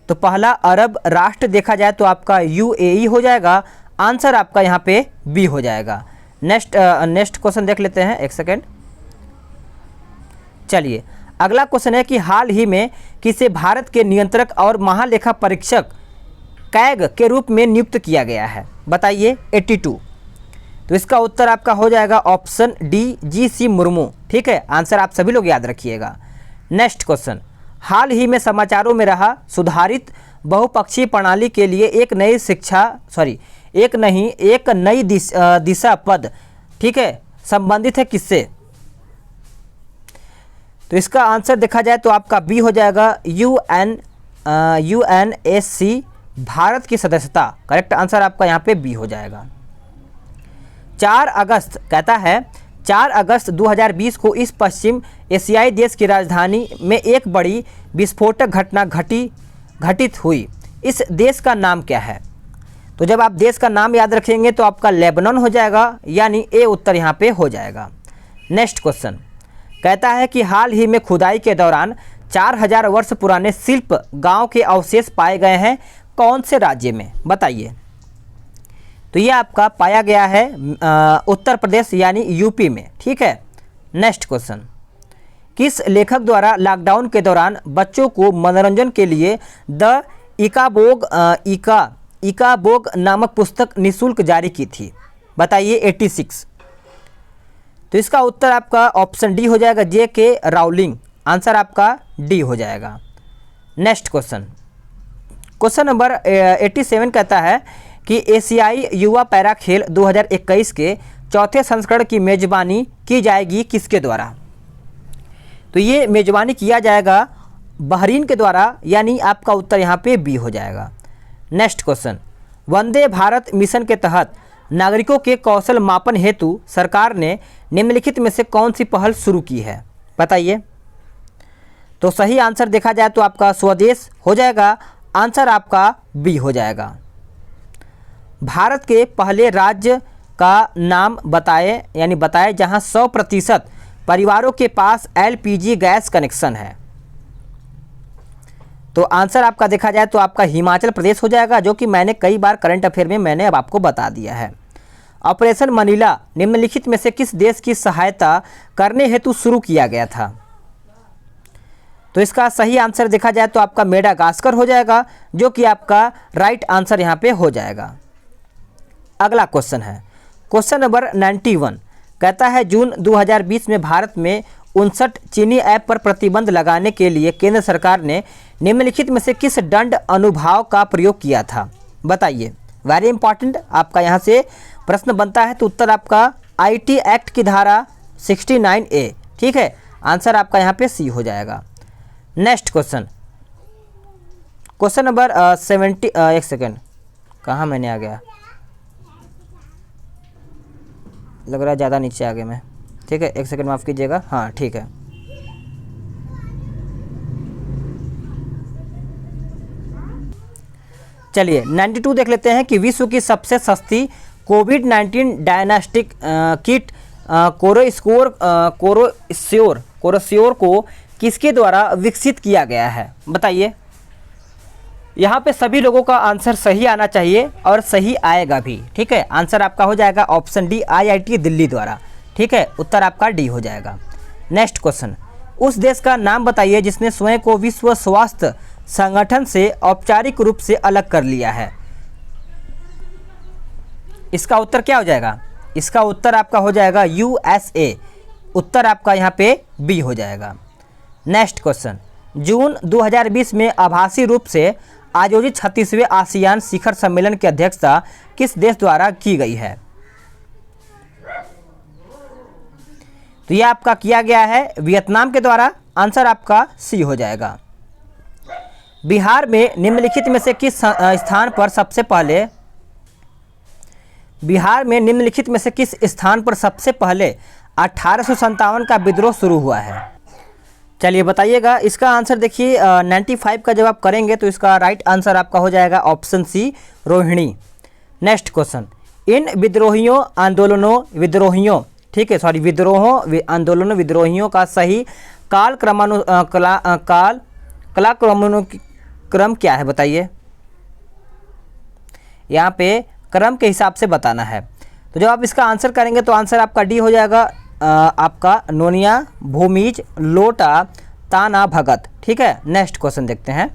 Speaker 1: तो पहला अरब राष्ट्र देखा जाए तो आपका यूएई हो जाएगा, आंसर आपका यहाँ पे बी हो जाएगा। नेक्स्ट क्वेश्चन देख लेते हैं, एक सेकेंड। चलिए, अगला क्वेश्चन है कि हाल ही में किसे भारत के नियंत्रक और महालेखा परीक्षक कैग के रूप में नियुक्त किया गया है, बताइए। 82। तो इसका उत्तर आपका हो जाएगा ऑप्शन डी, जी.सी. मुर्मू। ठीक है, आंसर आप सभी लोग याद रखिएगा। नेक्स्ट क्वेश्चन, हाल ही में समाचारों में रहा सुधारित बहुपक्षीय प्रणाली के लिए एक नई दिशा पद, ठीक है, संबंधित है किससे। तो इसका आंसर देखा जाए तो आपका बी हो जाएगा, यूएनएससी भारत की सदस्यता। करेक्ट आंसर आपका यहाँ पे बी हो जाएगा। 4 अगस्त कहता है 4 अगस्त 2020 को इस पश्चिम एशियाई देश की राजधानी में एक बड़ी विस्फोटक घटना घटित हुई, इस देश का नाम क्या है। तो जब आप देश का नाम याद रखेंगे तो आपका लेबनान हो जाएगा, यानी ए उत्तर यहाँ पे हो जाएगा। नेक्स्ट क्वेश्चन कहता है कि हाल ही में खुदाई के दौरान 4000 वर्ष पुराने शिल्प गांव के अवशेष पाए गए हैं, कौन से राज्य में, बताइए। तो ये आपका पाया गया है उत्तर प्रदेश यानी यूपी में। ठीक है, नेक्स्ट क्वेश्चन, किस लेखक द्वारा लॉकडाउन के दौरान बच्चों को मनोरंजन के लिए द इकाबोग नामक पुस्तक निःशुल्क जारी की थी, बताइए। 86। तो इसका उत्तर आपका ऑप्शन डी हो जाएगा, जे.के. राउलिंग। आंसर आपका डी हो जाएगा। नेक्स्ट क्वेश्चन, क्वेश्चन नंबर 87 कहता है कि एशियाई युवा पैरा खेल 2021 के चौथे संस्करण की मेजबानी की जाएगी किसके द्वारा। तो ये मेजबानी किया जाएगा बहरीन के द्वारा, यानी आपका उत्तर यहाँ पे बी हो जाएगा। Next question, Vande Bharat mission के तहत नागरिकों के कौशल मापन हेतु सरकार ने निम्नलिखित में से कौन सी पहल शुरू की है, बताइए। तो सही आंसर देखा जाए तो आपका स्वदेश हो जाएगा, आंसर आपका बी हो जाएगा। भारत के पहले राज्य का नाम बताए जहां 100% परिवारों के पास एलपीजी गैस कनेक्शन है। तो आंसर आपका देखा जाए तो आपका हिमाचल प्रदेश हो जाएगा, जो कि मैंने कई बार करंट अफेयर में मैंने अब आपको बता दिया है। ऑपरेशन मनीला निम्नलिखित में से किस देश की सहायता करने हेतु शुरू किया गया था। तो इसका सही आंसर देखा जाए तो आपका मेडागास्कर हो जाएगा, जो कि आपका राइट आंसर यहाँ पे हो जाएगा। अगला क्वेश्चन है क्वेश्चन नंबर 91, कहता है जून 2020 में भारत में 59 चीनी ऐप पर प्रतिबंध लगाने के लिए केंद्र सरकार ने निम्नलिखित में से किस दंड अनुभाव का प्रयोग किया था, बताइए। वेरी इंपॉर्टेंट आपका यहाँ से प्रश्न बनता है, तो उत्तर आपका आईटी एक्ट की धारा 69A। ठीक है, आंसर आपका यहाँ पे सी हो जाएगा। नेक्स्ट क्वेश्चन, क्वेश्चन नंबर 70, एक सेकेंड, कहाँ मैंने आ गया, लग रहा है ज़्यादा नीचे आ गया मैं। ठीक है, एक सेकंड माफ़ कीजिएगा। हाँ ठीक है, चलिए 92 देख लेते हैं कि विश्व की सबसे सस्ती कोविड-19 डायग्नोस्टिक किट कोरोस्योर को किसके द्वारा विकसित किया गया है, बताइए। यहाँ पे सभी लोगों का आंसर सही आना चाहिए और सही आएगा भी। ठीक है, आंसर आपका हो जाएगा ऑप्शन डी, आईआईटी दिल्ली द्वारा। ठीक है, उत्तर आपका डी हो जाएगा। नेक्स्ट क्वेश्चन, उस देश का नाम बताइए जिसने स्वयं को विश्व स्वास्थ्य संगठन से औपचारिक रूप से अलग कर लिया है। इसका उत्तर क्या हो जाएगा? इसका उत्तर आपका हो जाएगा USA। उत्तर आपका यहाँ पे बी हो जाएगा। नेक्स्ट क्वेश्चन, जून 2020 में आभासी रूप से आयोजित 36वें आसियान शिखर सम्मेलन की अध्यक्षता किस देश द्वारा की गई है? तो यह आपका किया गया है वियतनाम के द्वारा। आंसर आपका सी हो जाएगा। बिहार में निम्नलिखित में से किस स्थान पर सबसे पहले 1857 का विद्रोह शुरू हुआ है? चलिए बताइएगा। इसका आंसर देखिए 95 का जब आप करेंगे तो इसका राइट आंसर आपका हो जाएगा option C, Rohini. Next question, इन विद्रोहों ठीक है, सॉरी विद्रोहों आंदोलनों विद्रोहियों का सही क्रम क्या है बताइए? यहाँ पे क्रम के हिसाब से बताना है। तो जब आप इसका आंसर करेंगे तो आंसर आपका डी हो जाएगा, आपका नोनिया, भूमिज, लोटा, ताना, भगत। ठीक है, नेक्स्ट क्वेश्चन देखते हैं।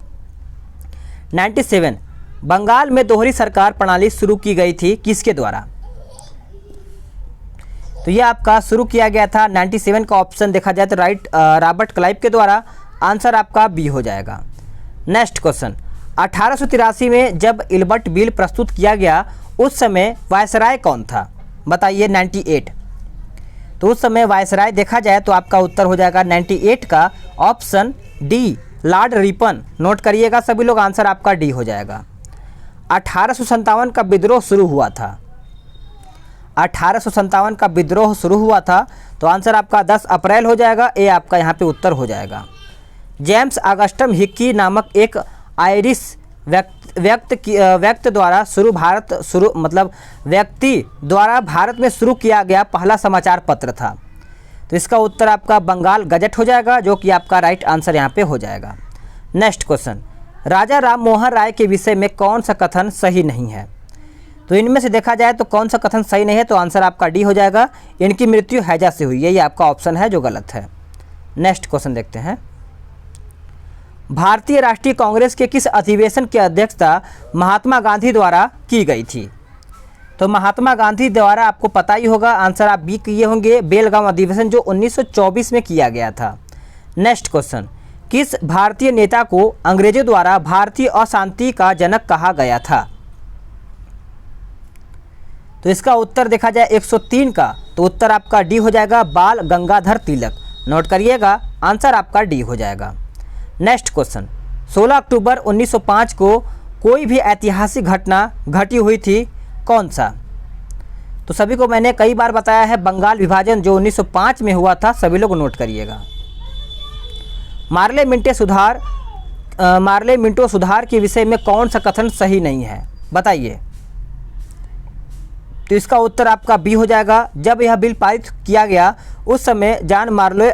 Speaker 1: 97 बंगाल में दोहरी सरकार प्रणाली शुरू की गई थी किसके द्वारा? तो ये आपका शुरू किया गया था 97 का ऑप्शन देखा जाए तो राइट रॉबर्ट क्लाइव के द्वारा। आंसर आपका बी हो जाएगा। नेक्स्ट क्वेश्चन, 1883 में जब इल्बर्ट बिल प्रस्तुत किया गया उस समय वायसराय कौन था? बताइए 98। तो उस समय वायसराय देखा जाए तो आपका उत्तर हो जाएगा 98 का option D, Lord Ripon. Note करिएगा सभी लोग, आंसर आपका डी हो जाएगा। 1857 का विद्रोह शुरू हुआ था। 1857 का विद्रोह शुरू हुआ था तो आंसर आपका 10 अप्रैल हो जाएगा। ए आपका यहाँ पे उत्तर हो जाएगा। जेम्स ऑगस्टस हिक्की नामक एक आयरिश व्यक्ति द्वारा भारत में शुरू किया गया पहला समाचार पत्र था। तो इसका उत्तर आपका बंगाल गजट हो जाएगा, जो कि आपका राइट आंसर यहाँ पे हो जाएगा। नेक्स्ट क्वेश्चन, राजा राम मोहन राय के विषय में कौन सा कथन सही नहीं है? तो इनमें से देखा जाए तो कौन सा कथन सही नहीं है? तो आंसर आपका डी हो जाएगा, इनकी मृत्यु हैजा से हुई है। ये आपका ऑप्शन है जो गलत है। नेक्स्ट क्वेश्चन देखते हैं। भारतीय राष्ट्रीय कांग्रेस के किस अधिवेशन की अध्यक्षता महात्मा गांधी द्वारा की गई थी? तो महात्मा गांधी द्वारा आपको पता ही होगा, आंसर आप बी किए होंगे, बेलगाम अधिवेशन जो 1924 में किया गया था। नेक्स्ट क्वेश्चन, किस भारतीय नेता को अंग्रेजों द्वारा भारतीय अशांति का जनक कहा गया था? तो इसका उत्तर देखा जाए 103 का, तो उत्तर आपका डी हो जाएगा, बाल गंगाधर तिलक। नोट करिएगा, आंसर आपका डी हो जाएगा। नेक्स्ट क्वेश्चन, 16 अक्टूबर 1905 को कोई भी ऐतिहासिक घटना घटी हुई थी, कौन सा? तो सभी को मैंने कई बार बताया है, बंगाल विभाजन जो 1905 में हुआ था, सभी लोग नोट करिएगा। मार्ले मिंटो सुधार के विषय में कौन सा कथन सही नहीं है? बताइए। तो इसका उत्तर आपका बी हो जाएगा। जब यह बिल पारित किया गया उस समय जॉन मार्ले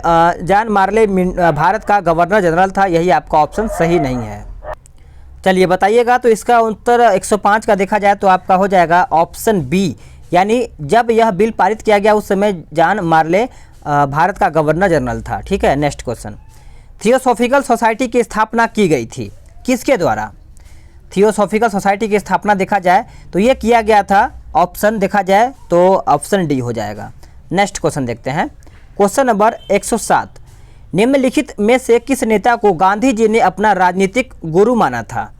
Speaker 1: भारत का गवर्नर जनरल था। यही आपका ऑप्शन सही नहीं है। चलिए बताइएगा। तो इसका उत्तर 105 का देखा जाए तो आपका हो जाएगा ऑप्शन बी, यानी जब यह बिल पारित किया गया उस समय जॉन मार्ले भारत का गवर्नर जनरल था। ठीक है, नेक्स्ट क्वेश्चन, थियोसॉफिकल सोसाइटी की स्थापना की गई थी, किसके द्वारा? थियोसॉफिकल सोसाइटी की स्थापना देखा जाए तो ये किया गया था, ऑप्शन देखा जाए तो ऑप्शन डी हो जाएगा। नेक्स्ट क्वेश्चन देखते हैं। क्वेश्चन नंबर 107, निम्नलिखित में से किस नेता को गांधी जी ने अपना राजनीतिक गुरु माना था?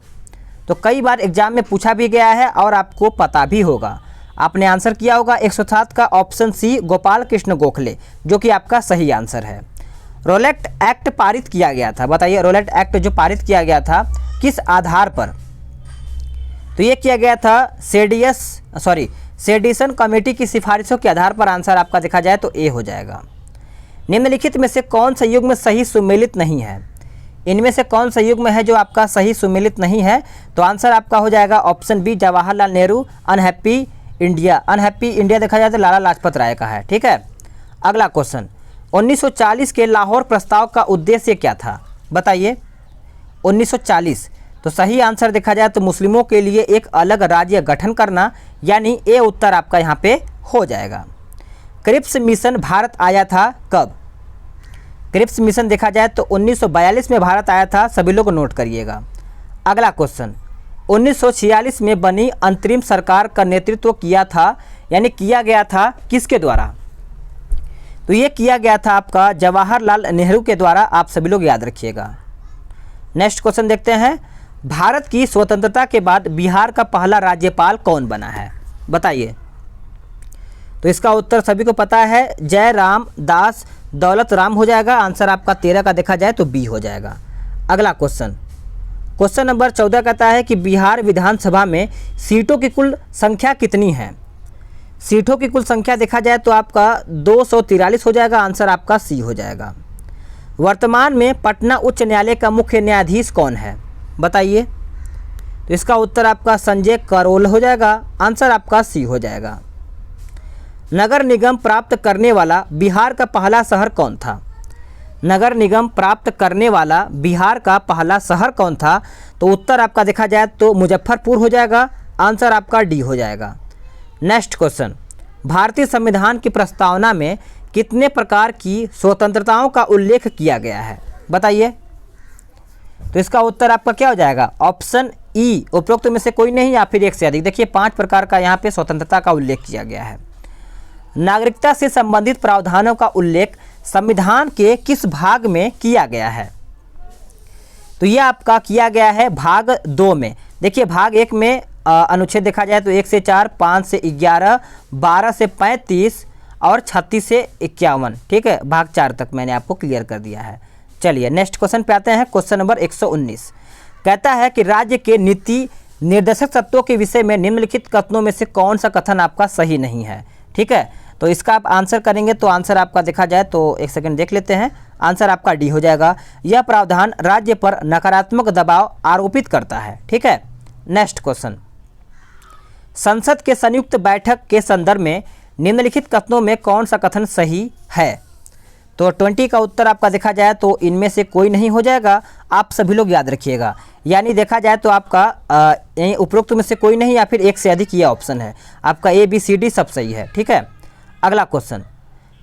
Speaker 1: तो कई बार एग्जाम में पूछा भी गया है और आपको पता भी होगा, आपने आंसर किया होगा। 107 का ऑप्शन सी, गोपाल कृष्ण गोखले, जो कि आपका सही आंसर है। रोलेट एक्ट पारित किया गया था, बताइए रोलेट एक्ट जो पारित किया गया था किस आधार पर? तो ये किया गया था सेडिशन कमेटी की सिफारिशों के आधार पर। आंसर आपका देखा जाए तो ए हो जाएगा। निम्नलिखित में से कौन सा युग्म सही सुमेलित नहीं है? इनमें से कौन सा युग्म है जो आपका सही सुमेलित नहीं है? तो आंसर आपका हो जाएगा option B, Jawaharlal Nehru unhappy India देखा जाए तो लाला लाजपत राय का है। ठीक है, अगला क्वेश्चन, 1940 के लाहौर प्रस्ताव का उद्देश्य क्या था? बताइए। 1940, तो सही आंसर देखा जाए तो मुस्लिमों के लिए एक अलग राज्य गठन करना, यानी ए उत्तर आपका यहाँ पे हो जाएगा। क्रिप्स मिशन भारत आया था कब? क्रिप्स मिशन देखा जाए तो 1942 में भारत आया था, सभी लोग नोट करिएगा। अगला क्वेश्चन, 1946 में बनी अंतरिम सरकार का नेतृत्व किया था, यानी किया गया था किसके द्वारा? तो ये किया गया था आपका जवाहरलाल नेहरू के द्वारा, आप सभी लोग याद रखिएगा। नेक्स्ट क्वेश्चन देखते हैं, भारत की स्वतंत्रता के बाद बिहार का पहला राज्यपाल कौन बना है? बताइए। तो इसका उत्तर सभी को पता है, जयराम दास दौलत राम हो जाएगा। आंसर आपका 13 का देखा जाए तो बी हो जाएगा। अगला क्वेश्चन, क्वेश्चन नंबर 14 कहता है कि बिहार विधानसभा में सीटों की कुल संख्या कितनी है? सीटों की कुल संख्या देखा जाए तो आपका 243 हो जाएगा। आंसर आपका सी हो जाएगा। वर्तमान में पटना उच्च न्यायालय का मुख्य न्यायाधीश कौन है? बताइए। तो इसका उत्तर आपका संजय करोल हो जाएगा। आंसर आपका सी हो जाएगा। नगर निगम प्राप्त करने वाला बिहार का पहला शहर कौन था? नगर निगम प्राप्त करने वाला बिहार का पहला शहर कौन था? तो उत्तर आपका देखा जाए तो मुजफ्फरपुर हो जाएगा। आंसर आपका डी हो जाएगा। नेक्स्ट क्वेश्चन, भारतीय संविधान की प्रस्तावना में कितने प्रकार की स्वतंत्रताओं का उल्लेख किया गया है? बताइए। तो इसका उत्तर आपका क्या हो जाएगा? ऑप्शन ई, उपरोक्त में से कोई नहीं या फिर एक से अधिक। देखिए 5 प्रकार का यहाँ पे स्वतंत्रता का उल्लेख किया गया है। नागरिकता से संबंधित प्रावधानों का उल्लेख संविधान के किस भाग में किया गया है? तो यह आपका किया गया है भाग 2 में। देखिए भाग 1 में अनुच्छेद देखा जाए तो 1 से 4, 5 से 11, 12 से 35 और 36 से 51। ठीक है, भाग 4 तक मैंने आपको क्लियर कर दिया है। चलिए नेक्स्ट क्वेश्चन पे आते हैं। क्वेश्चन नंबर 119 कहता है कि राज्य के नीति निर्देशक तत्वों के विषय में निम्नलिखित कथनों में से कौन सा कथन आपका सही नहीं है? ठीक है, तो इसका आप आंसर करेंगे तो आंसर आपका देखा जाए तो एक सेकंड देख लेते हैं। आंसर आपका डी हो जाएगा। यह प्रावधान राज्य पर नकारात्मक दबाव आरोपित करता है। ठीक है, नेक्स्ट क्वेश्चन, संसद के संयुक्त बैठक के संदर्भ में निम्नलिखित कथनों में कौन सा कथन सही है? तो 20 का उत्तर आपका देखा जाए तो इनमें से कोई नहीं हो जाएगा। आप सभी लोग याद रखिएगा, यानी देखा जाए तो आपका उपरोक्त में से कोई नहीं या फिर एक से अधिक ये ऑप्शन है आपका। ए बी सी डी सब सही है। ठीक है, अगला क्वेश्चन,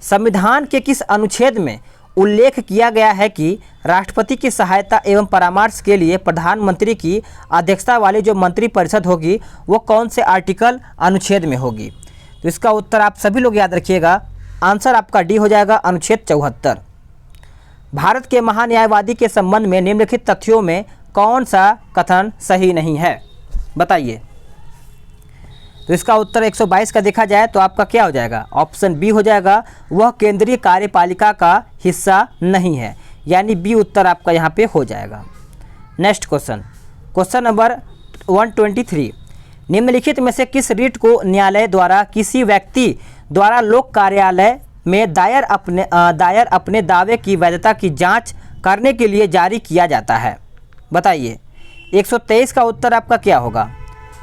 Speaker 1: संविधान के किस अनुच्छेद में उल्लेख किया गया है कि राष्ट्रपति की सहायता एवं परामर्श के लिए प्रधानमंत्री की अध्यक्षता वाली जो मंत्रिपरिषद होगी वो कौन से आर्टिकल अनुच्छेद में होगी? तो इसका उत्तर आप सभी लोग याद रखिएगा। आंसर आपका डी हो जाएगा, अनुच्छेद 74। भारत के महान्यायवादी के संबंध में निम्नलिखित तथ्यों में कौन सा कथन सही नहीं है? बताइए। तो इसका उत्तर 122 का देखा जाए तो आपका क्या हो जाएगा? ऑप्शन बी हो जाएगा, वह केंद्रीय कार्यपालिका का हिस्सा नहीं है, यानी बी उत्तर आपका यहाँ पे हो जाएगा। नेक्स्ट क्वेश्चन, क्वेश्चन नंबर 123, निम्नलिखित में से किस रिट को न्यायालय द्वारा किसी व्यक्ति द्वारा लोक कार्यालय में दायर अपने दावे की वैधता की जांच करने के लिए जारी किया जाता है? बताइए। 123 का उत्तर आपका क्या होगा?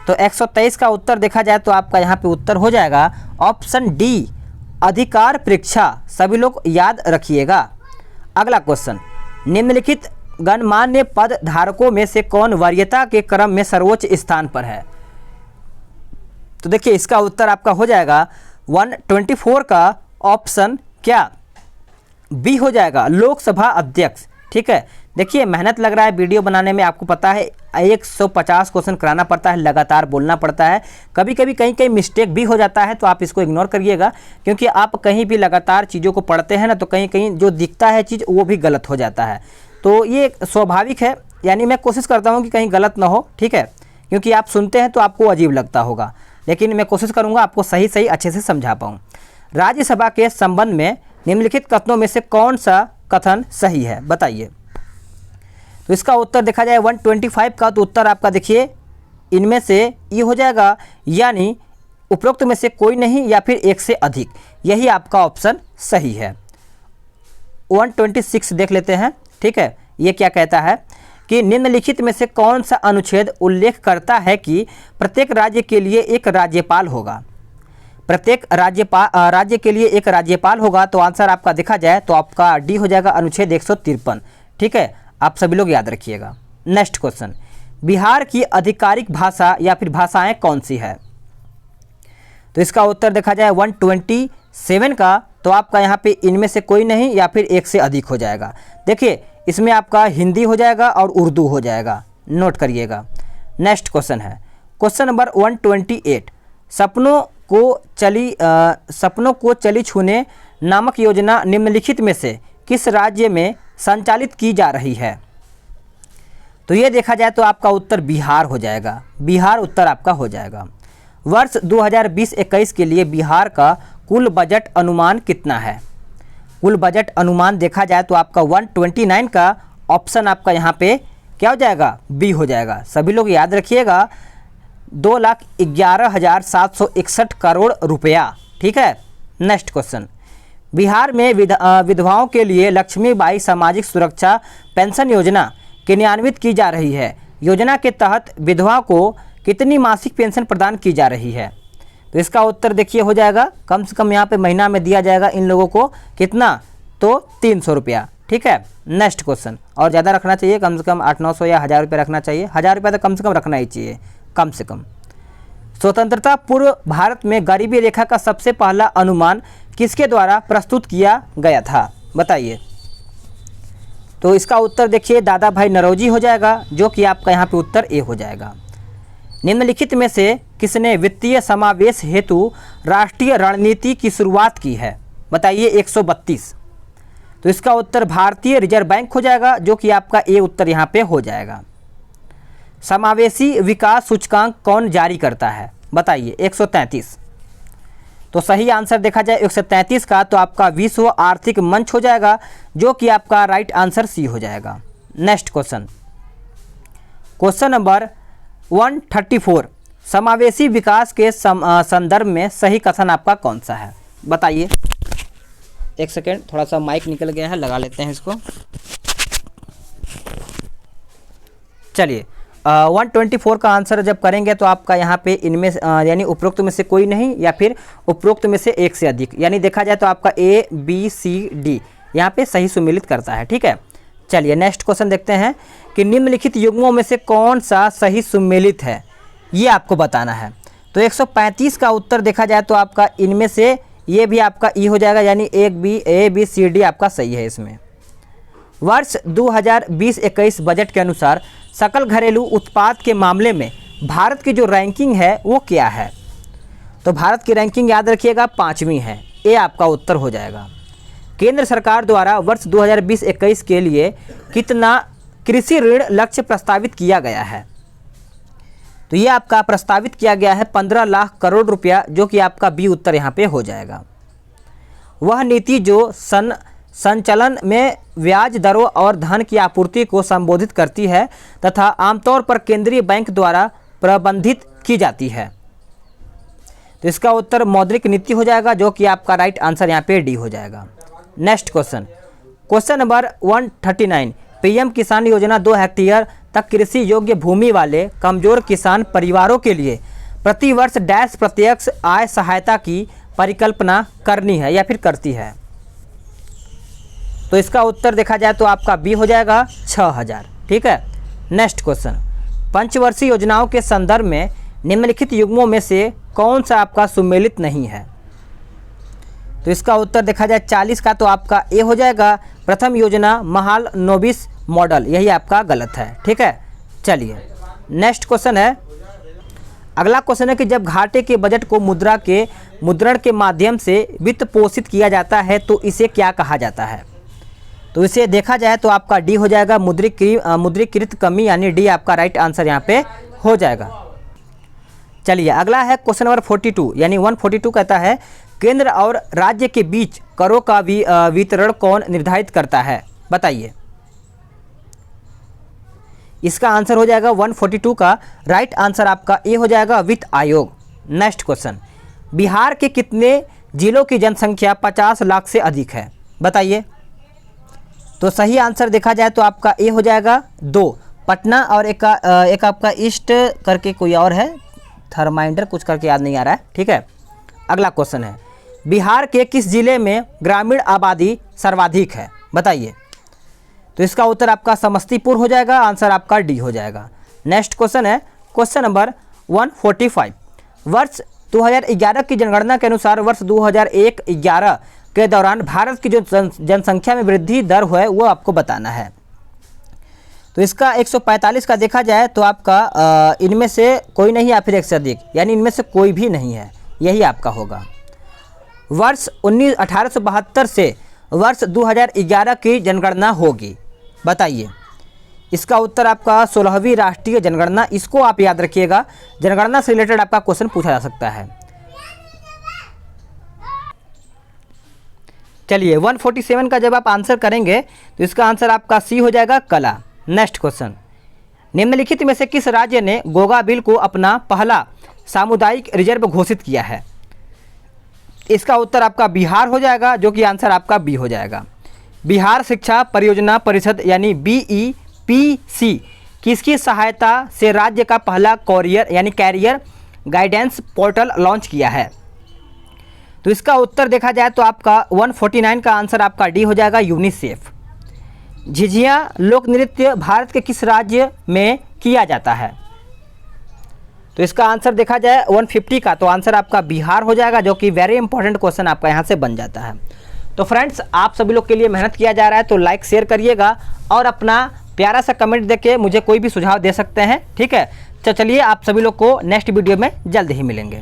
Speaker 1: तो 123 का उत्तर देखा जाए तो आपका यहाँ पे उत्तर हो जाएगा ऑप्शन डी, अधिकार परीक्षा। सभी लोग याद रखिएगा। अगला क्वेश्चन, निम्नलिखित गणमान्य पद धारकों में से कौन वरीयता के क्रम में सर्वोच्च स्थान पर है? तो देखिए इसका उत्तर आपका हो जाएगा 124 का ऑप्शन क्या? बी हो जाएगा, लोकसभा अध्यक्ष। ठीक है, देखिए मेहनत लग रहा है वीडियो बनाने में, आपको पता है 150 क्वेश्चन कराना पड़ता है, लगातार बोलना पड़ता है, कभी कभी कहीं मिस्टेक भी हो जाता है, तो आप इसको इग्नोर करिएगा, क्योंकि आप कहीं भी लगातार चीज़ों को पढ़ते हैं ना तो कहीं जो दिखता है चीज़ वो भी गलत हो जाता है, तो ये स्वाभाविक है। यानी मैं कोशिश करता हूँ कि कहीं गलत ना हो। ठीक है, क्योंकि आप सुनते हैं तो आपको अजीब लगता होगा, लेकिन मैं कोशिश करूँगा आपको सही अच्छे से समझा पाऊँ। राज्यसभा के संबंध में निम्नलिखित कथनों में से कौन सा कथन सही है? बताइए। तो इसका उत्तर देखा जाए 125 का, तो उत्तर आपका देखिए इनमें से ये हो जाएगा, यानी उपरोक्त में से कोई नहीं या फिर एक से अधिक, यही आपका ऑप्शन सही है। 126 देख लेते हैं। ठीक है, ये क्या कहता है कि निम्नलिखित में से कौन सा अनुच्छेद उल्लेख करता है कि प्रत्येक राज्य के लिए एक राज्यपाल होगा? प्रत्येक राज्य के लिए एक राज्यपाल होगा, तो आंसर आपका देखा जाए तो आपका डी हो जाएगा, अनुच्छेद 153। ठीक है, आप सभी लोग याद रखिएगा। नेक्स्ट क्वेश्चन, बिहार की आधिकारिक भाषा या फिर भाषाएं कौन सी है? तो इसका उत्तर देखा जाए 127 का, तो आपका यहाँ पे इनमें से कोई नहीं या फिर एक से अधिक हो जाएगा। देखिए इसमें आपका हिंदी हो जाएगा और उर्दू हो जाएगा, नोट करिएगा। नेक्स्ट क्वेश्चन है क्वेश्चन नंबर 128, सपनों को चली छूने नामक योजना निम्नलिखित में से किस राज्य में संचालित की जा रही है? तो ये देखा जाए तो आपका उत्तर बिहार हो जाएगा, बिहार उत्तर आपका हो जाएगा। वर्ष 2020-21 के लिए बिहार का कुल बजट अनुमान कितना है? कुल बजट अनुमान देखा जाए तो आपका 129 का ऑप्शन आपका यहाँ पे क्या हो जाएगा? बी हो जाएगा। सभी लोग याद रखिएगा, 2,11,761 करोड़ रुपया, ठीक है। नेक्स्ट क्वेश्चन, बिहार में विधवाओं के लिए लक्ष्मीबाई सामाजिक सुरक्षा पेंशन योजना क्रियान्वित की जा रही है। योजना के तहत विधवा को कितनी मासिक पेंशन प्रदान की जा रही है? तो इसका उत्तर देखिए हो जाएगा, कम से कम यहाँ पे महीना में दिया जाएगा इन लोगों को कितना? तो 300 रुपया, ठीक है। नेक्स्ट क्वेश्चन, और ज़्यादा रखना चाहिए, कम से कम 800-900 या 1000 रुपये रखना चाहिए। 1000 रुपये तो कम से कम रखना ही चाहिए, कम से कम। स्वतंत्रता पूर्व भारत में गरीबी रेखा का सबसे पहला अनुमान किसके द्वारा प्रस्तुत किया गया था? बताइए। तो इसका उत्तर देखिए दादा भाई नौरोजी हो जाएगा, जो कि आपका यहाँ पे उत्तर ए हो जाएगा। निम्नलिखित में से किसने वित्तीय समावेश हेतु राष्ट्रीय रणनीति की शुरुआत की है? बताइए। 132। तो इसका उत्तर भारतीय रिजर्व बैंक हो जाएगा, जो कि आपका ए उत्तर यहाँ पे हो जाएगा। समावेशी विकास सूचकांक कौन जारी करता है? बताइए। 133। तो सही आंसर देखा जाए 133 का तो आपका विश्व आर्थिक मंच हो जाएगा, जो कि आपका राइट आंसर सी हो जाएगा। नेक्स्ट क्वेश्चन, क्वेश्चन नंबर 134, समावेशी विकास के संदर्भ में सही कथन आपका कौन सा है? बताइए। एक सेकेंड, थोड़ा सा माइक निकल गया है, लगा लेते हैं इसको। चलिए 124 का आंसर जब करेंगे तो आपका यहाँ पे इनमें यानी उपरोक्त में से कोई नहीं या फिर उपरोक्त में से एक से अधिक, यानी देखा जाए तो आपका ए बी सी डी यहाँ पे सही सुमेलित करता है, ठीक है। चलिए नेक्स्ट क्वेश्चन देखते हैं कि निम्नलिखित युग्मों में से कौन सा सही सुमेलित है, ये आपको बताना है। तो 135 का उत्तर देखा जाए तो आपका इनमें से ये भी आपका ई हो जाएगा, यानी ए बी सी डी आपका सही है इसमें। वर्ष 2020-21 बजट के अनुसार सकल घरेलू उत्पाद के मामले में भारत की जो रैंकिंग है वो क्या है? तो भारत की रैंकिंग याद रखिएगा 5वीं है, ए आपका उत्तर हो जाएगा। केंद्र सरकार द्वारा वर्ष 2020-21 के लिए कितना कृषि ऋण लक्ष्य प्रस्तावित किया गया है? तो ये आपका प्रस्तावित किया गया है 15 लाख करोड़ रुपया, जो कि आपका बी उत्तर यहाँ पे हो जाएगा। वह नीति जो संचलन में ब्याज दरों और धन की आपूर्ति को संबोधित करती है तथा आमतौर पर केंद्रीय बैंक द्वारा प्रबंधित की जाती है। तो इसका उत्तर मौद्रिक नीति हो जाएगा, जो कि आपका राइट आंसर यहाँ पे डी हो जाएगा। Next question, question number 139, PM किसान योजना 2 हेक्टेयर तक कृषि योग्य भूमि वाले कमजोर किसान परिवारों के लिए प्रतिवर्ष डैश प्रत्यक्ष आय सहायता की परिकल्पना करनी है या फिर करती है? तो इसका उत्तर देखा जाए तो आपका बी हो जाएगा 6000, ठीक है। नेक्स्ट क्वेश्चन, पंचवर्षीय योजनाओं के संदर्भ में निम्नलिखित युग्मों में से कौन सा आपका सुमेलित नहीं है? तो इसका उत्तर देखा जाए 40 का तो आपका ए हो जाएगा, प्रथम योजना महाल नोबिस मॉडल, यही आपका गलत है, ठीक है। चलिए नेक्स्ट क्वेश्चन है, अगला क्वेश्चन है कि जब घाटे के बजट को मुद्रण के माध्यम से वित्त पोषित किया जाता है तो इसे क्या कहा जाता है? तो इसे देखा जाए तो आपका डी हो जाएगा, मुद्रीकृत कमी, यानी डी आपका राइट आंसर यहाँ पे हो जाएगा। चलिए अगला है क्वेश्चन नंबर 42, यानी 142 कहता है केंद्र और राज्य के बीच करों का वितरण कौन निर्धारित करता है? बताइए। इसका आंसर हो जाएगा 142 का राइट आंसर आपका ए हो जाएगा, वित्त आयोग। नेक्स्ट क्वेश्चन, बिहार के कितने जिलों की जनसंख्या 50 लाख से अधिक है? बताइए। तो सही आंसर देखा जाए तो आपका ए हो जाएगा 2, पटना, और एक आपका ईस्ट करके कोई और है, थर्माइंडर कुछ करके याद नहीं आ रहा है, ठीक है। अगला क्वेश्चन है, बिहार के किस जिले में ग्रामीण आबादी सर्वाधिक है? बताइए। तो इसका उत्तर आपका समस्तीपुर हो जाएगा, आंसर आपका डी हो जाएगा। नेक्स्ट क्वेश्चन है क्वेश्चन नंबर 145, वर्ष 2011 की जनगणना के अनुसार वर्ष 2001-11 के दौरान भारत की जो जनसंख्या में वृद्धि दर है वो आपको बताना है। तो इसका 145 का देखा जाए तो आपका इनमें से कोई नहीं या फिर एक से अधिक, यानी इनमें से कोई भी नहीं है, यही आपका होगा। वर्ष 1872 से वर्ष 2011 की जनगणना होगी, बताइए। इसका उत्तर आपका 16वीं राष्ट्रीय जनगणना, इसको आप याद रखिएगा, जनगणना से रिलेटेड आपका क्वेश्चन पूछा जा सकता है। चलिए 147 का जब आप आंसर करेंगे तो इसका आंसर आपका सी हो जाएगा, कला। नेक्स्ट क्वेश्चन, निम्नलिखित में से किस राज्य ने गोगाबिल को अपना पहला सामुदायिक रिजर्व घोषित किया है? इसका उत्तर आपका बिहार हो जाएगा, जो कि आंसर आपका बी हो जाएगा। बिहार शिक्षा परियोजना परिषद यानी BEPC किसकी सहायता से राज्य का पहला कैरियर गाइडेंस पोर्टल लॉन्च किया है? तो इसका उत्तर देखा जाए तो आपका 149 का आंसर आपका डी हो जाएगा, यूनिसेफ। झिझिया लोक नृत्य भारत के किस राज्य में किया जाता है? तो इसका आंसर देखा जाए 150 का, तो आंसर आपका बिहार हो जाएगा, जो कि वेरी इंपॉर्टेंट क्वेश्चन आपका यहाँ से बन जाता है। तो फ्रेंड्स, आप सभी लोग के लिए मेहनत किया जा रहा है, तो लाइक शेयर करिएगा और अपना प्यारा सा कमेंट देके मुझे कोई भी सुझाव दे सकते हैं, ठीक है। तो चलिए आप सभी लोग को नेक्स्ट वीडियो में जल्द ही मिलेंगे।